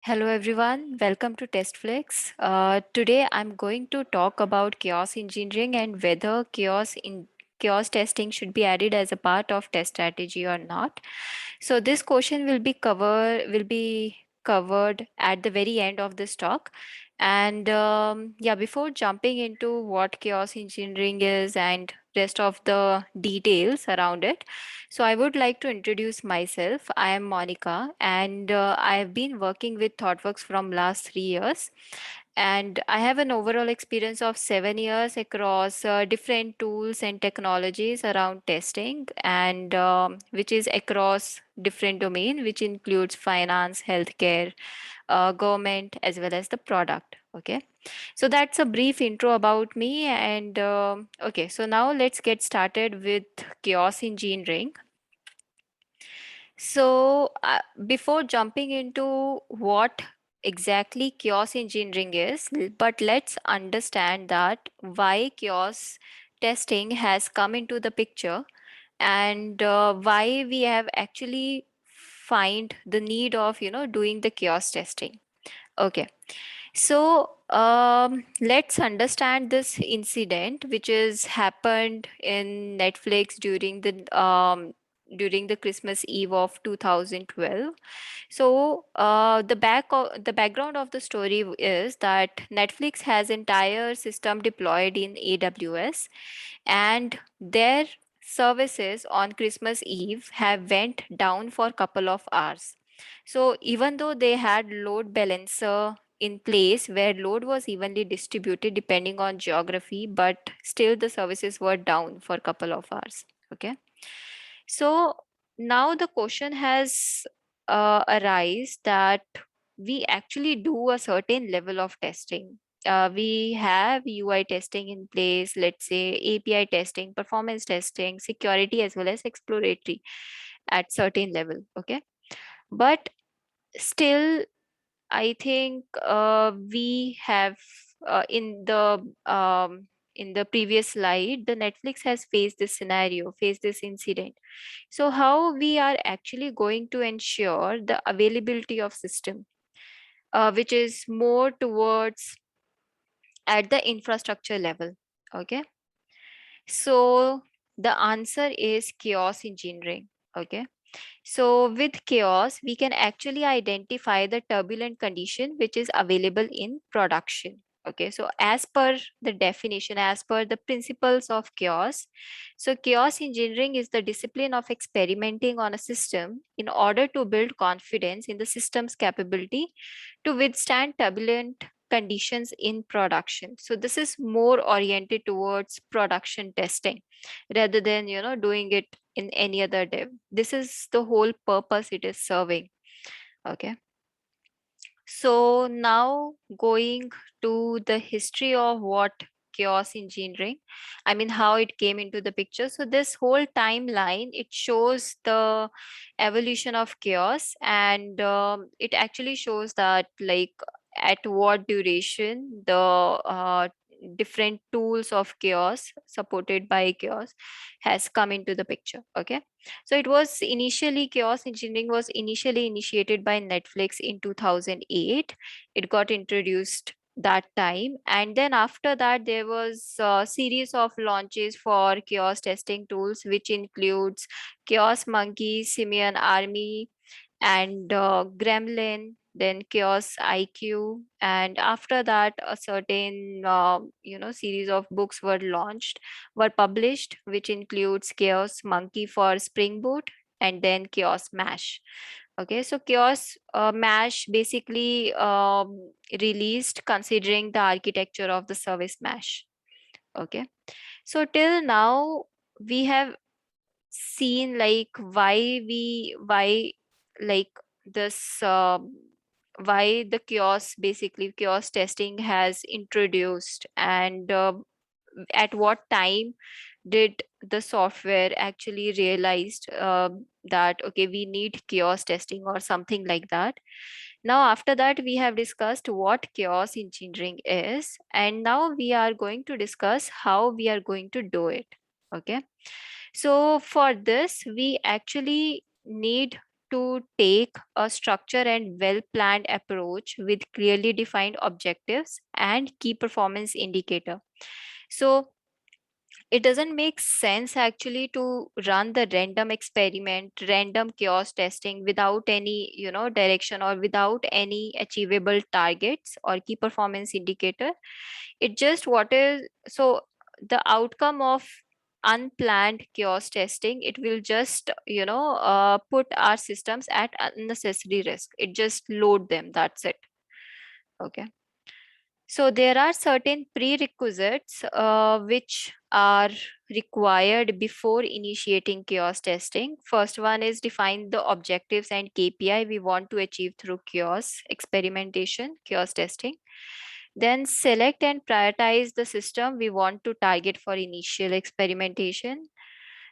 Hello everyone, welcome to TestFlix. Today I'm going to talk about chaos engineering and whether chaos testing should be added as a part of test strategy or not. So this question will be covered at the very end of this talk. And yeah, before jumping into what chaos engineering is and rest of the details around it, so I would like to introduce myself. I am Monika, and I have been working with ThoughtWorks from last 3 years. And I have an overall experience of 7 years across different tools and technologies around testing, and which is across different domain, which includes finance, healthcare, government, as well as the product. Okay, so that's a brief intro about me. And okay, so now let's get started with chaos engineering. So, before jumping into what exactly chaos engineering is, but let's understand that why chaos testing has come into the picture, and why we have actually find the need of doing the chaos testing. Okay. So let's understand this incident, which is happened in Netflix during the Christmas Eve of 2012. So the background of the story is that Netflix has entire system deployed in AWS, and their services on Christmas Eve have went down for a couple of hours. So even though they had load balancer in place where load was evenly distributed depending on geography, but still the services were down for a couple of hours. Okay. So now the question has arise that we actually do a certain level of testing. We have UI testing in place, let's say API testing, performance testing, security, as well as exploratory at certain level. Okay. But still, I think we have in the previous slide, the Netflix has faced this scenario, faced this incident. So how we are actually going to ensure the availability of system, which is more towards at the infrastructure level. Okay. So the answer is chaos engineering. Okay. So with chaos, we can actually identify the turbulent condition which is available in production. Okay, so as per the definition, as per the principles of chaos, so chaos engineering is the discipline of experimenting on a system in order to build confidence in the system's capability to withstand turbulent conditions in production. So this is more oriented towards production testing rather than doing it in any other dev. This is the whole purpose it is serving. Okay. So now going to the history of what chaos engineering, I mean, how it came into the picture. So this whole timeline, it shows the evolution of chaos, and it actually shows that like at what duration the different tools of chaos supported by chaos has come into the picture. Okay. So it was initially chaos engineering was initially initiated by Netflix in 2008. It got introduced that time, and then after that there was a series of launches for chaos testing tools, which includes Chaos Monkey, Simian Army, and Gremlin, then Chaos IQ, and after that a certain series of books were published, which includes Chaos Monkey for Spring Boot, and then Chaos Mash. Okay, so Chaos Mash basically released considering the architecture of the service mesh. Okay, so till now we have seen like why like this why the chaos, basically chaos testing has introduced, and at what time did the software actually realized that okay, we need chaos testing or something like that. Now after that we have discussed what chaos engineering is, and now we are going to discuss how we are going to do it. Okay, so for this, we actually need to take a structure and well-planned approach with clearly defined objectives and key performance indicator. So it doesn't make sense actually to run the random experiment, random chaos testing without any, direction or without any achievable targets or key performance indicator. It just what is so the outcome of unplanned chaos testing, it will just put our systems at unnecessary risk. It just load them, that's it. Okay. So there are certain prerequisites which are required before initiating chaos testing. First one is define the objectives and KPI we want to achieve through chaos experimentation, chaos testing. Then select and prioritize the system we want to target for initial experimentation.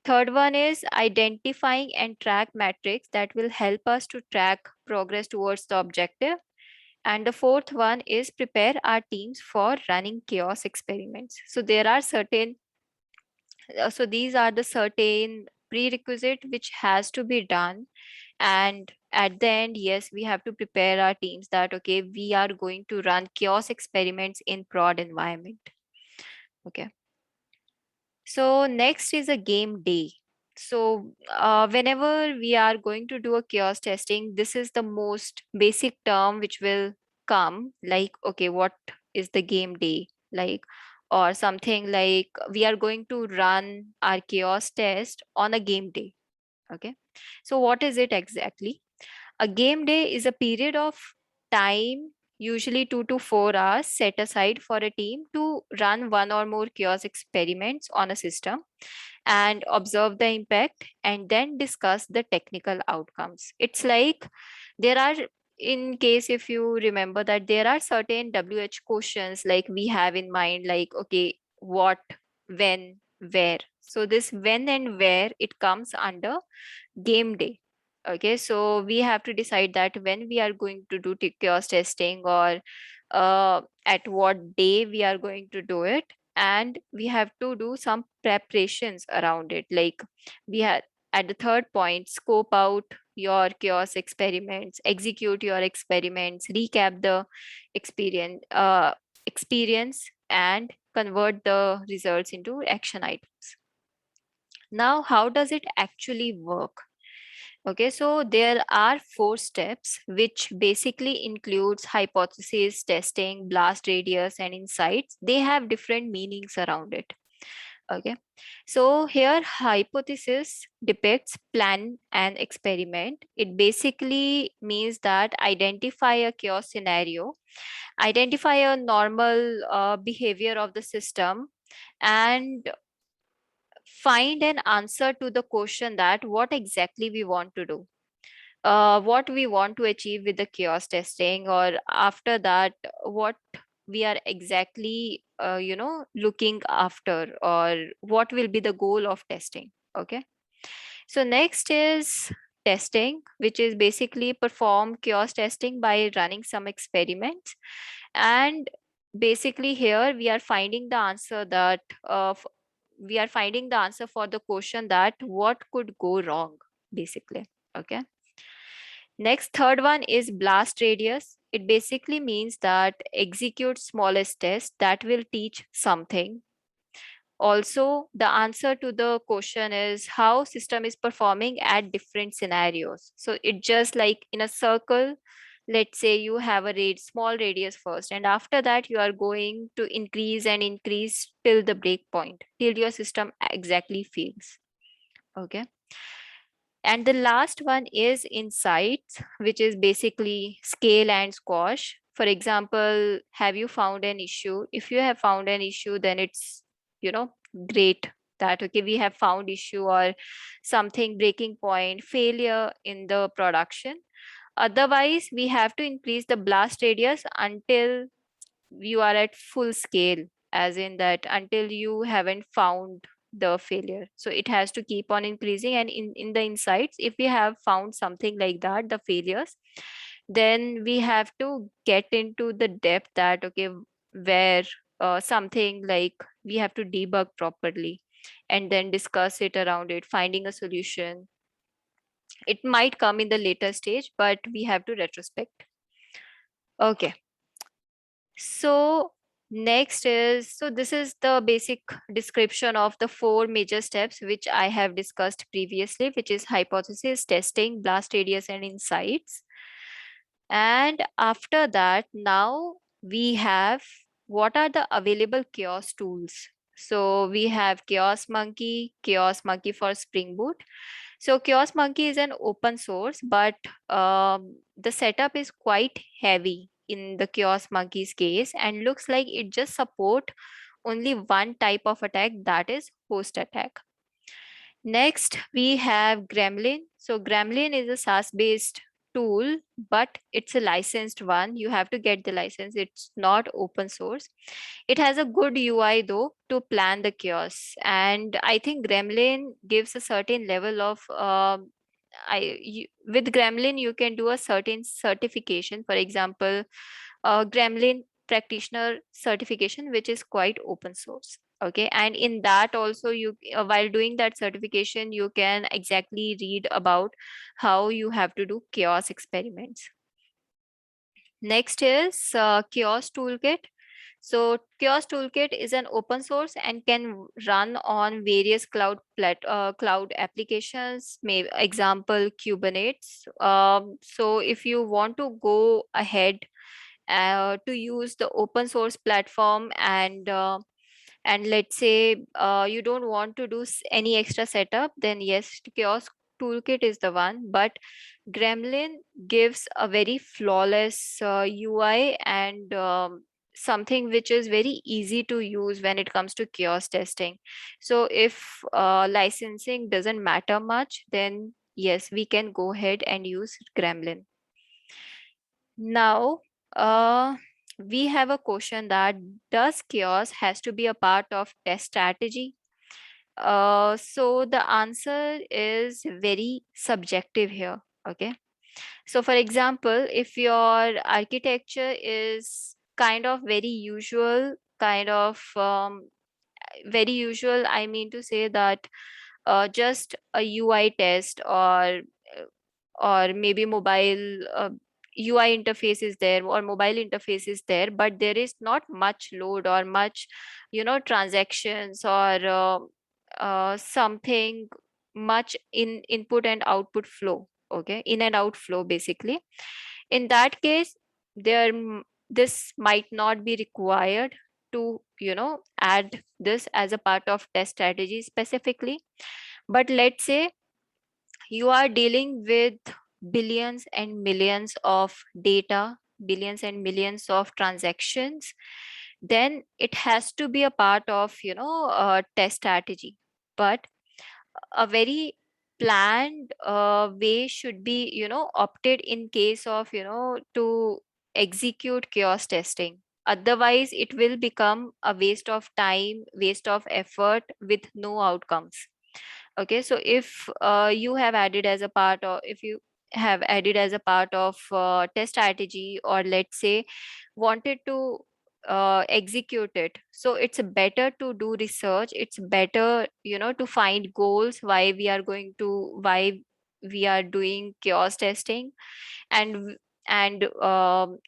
Third one is identifying and track metrics that will help us to track progress towards the objective. And the fourth one is prepare our teams for running chaos experiments. So there are certain, so these are the certain prerequisite which has to be done. And at the end, yes, we have to prepare our teams that, okay, we are going to run chaos experiments in prod environment. Okay. So next is a game day. So whenever we are going to do a chaos testing, this is the most basic term which will come, like, okay, what is the game day? Like, or something like we are going to run our chaos test on a game day. Okay. So what is it exactly? A game day is a period of time, usually 2 to 4 hours, set aside for a team to run one or more chaos experiments on a system and observe the impact and then discuss the technical outcomes. It's like there are, in case if you remember that there are certain WH questions like we have in mind, like, okay, what, when, where. So this when and where, it comes under game day. Okay, so we have to decide that when we are going to do chaos testing, or at what day we are going to do it, and we have to do some preparations around it. Like we had at the third point, scope out your chaos experiments, execute your experiments, recap the experience and convert the results into action items. Now, how does it actually work? Okay, so there are 4 steps, which basically includes hypothesis, testing, blast radius, and insights. They have different meanings around it. Okay, so here hypothesis depicts plan and experiment. It basically means that identify a chaos scenario, identify a normal behavior of the system, and find an answer to the question that what exactly we want to do, what we want to achieve with the chaos testing, or after that what we are exactly looking after, or what will be the goal of testing. Okay, so next is testing, which is basically perform chaos testing by running some experiments. And basically here we are finding the answer that we are finding the answer for the question that what could go wrong, basically. Okay, next, third one is blast radius. It basically means that execute smallest test that will teach something. Also, the answer to the question is how system is performing at different scenarios. So it just like in a circle, let's say you have a small radius first, and after that you are going to increase and increase till the break point, till your system exactly fails. Okay. And the last one is insights, which is basically scale and squash. For example, have you found an issue? If you have found an issue, then it's, great that, okay, we have found issue or something, breaking point, failure in the production. Otherwise, we have to increase the blast radius until you are at full scale, as in that until you haven't found the failure. So it has to keep on increasing. And in the insights, if we have found something like that, the failures, then we have to get into the depth that, okay, where something like we have to debug properly and then discuss it around it, finding a solution. It might come in the later stage, but we have to retrospect. Okay. So next is, so this is the basic description of the four major steps which I have discussed previously, which is hypothesis, testing, blast radius, and insights. And after that, now we have what are the available chaos tools. So we have Chaos Monkey for Spring Boot. So Chaos Monkey is an open source, but the setup is quite heavy in the Chaos Monkey's case and looks like it just support only one type of attack, that is host attack. Next, we have Gremlin. So Gremlin is a SaaS-based tool, but it's a licensed one. You have to get the license. It's not open source. It has a good UI though to plan the chaos. And I think Gremlin gives a certain level of with Gremlin, you can do a certain certification. For example, Gremlin practitioner certification, which is quite open source. Okay, and in that also you while doing that certification, you can exactly read about how you have to do chaos experiments. Next is Chaos Toolkit. So Chaos Toolkit is an open source and can run on various cloud applications, maybe example Kubernetes. So if you want to go ahead to use the open source platform and let's say you don't want to do any extra setup, then yes, Chaos Toolkit is the one. But Gremlin gives a very flawless UI and something which is very easy to use when it comes to chaos testing. So if licensing doesn't matter much, then yes, we can go ahead and use Gremlin. Now, we have a question that does chaos has to be a part of test strategy? So the answer is very subjective here. Okay. So for example, if your architecture is kind of very usual, very usual, I mean to say that just a UI test or maybe mobile UI interface is there or mobile interface is there, but there is not much load or much, transactions or something much in input and output flow. Okay, in and out flow basically. In that case, this might not be required to add this as a part of test strategy specifically. But let's say you are dealing with billions and millions of data, billions and millions of transactions, then it has to be a part of test strategy. But a very planned way should be opted in case of to execute chaos testing. Otherwise it will become a waste of time, waste of effort with no outcomes. Okay, so if you have added as a part of if you have added as a part of test strategy, or let's say wanted to execute it, so it's better to do research. It's better to find goals, why we are doing chaos testing, and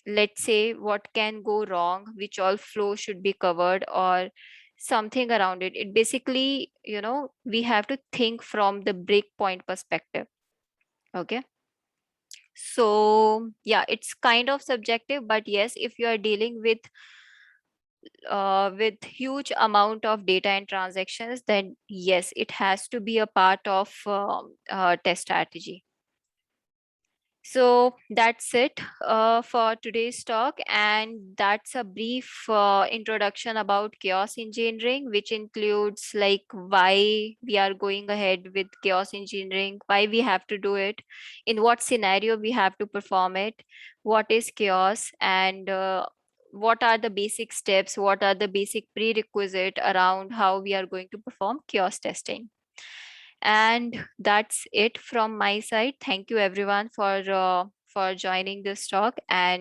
let's say what can go wrong, which all flow should be covered, or something around it. It basically, we have to think from the breakpoint perspective. Okay, so yeah, it's kind of subjective, but yes, if you are dealing with huge amount of data and transactions, then yes, it has to be a part of test strategy. So that's it for today's talk, and that's a brief introduction about chaos engineering, which includes like why we are going ahead with chaos engineering, why we have to do it, in what scenario we have to perform it, what is chaos, and what are the basic steps, what are the basic prerequisite around how we are going to perform chaos testing. And that's it from my side. Thank you everyone for joining this talk. And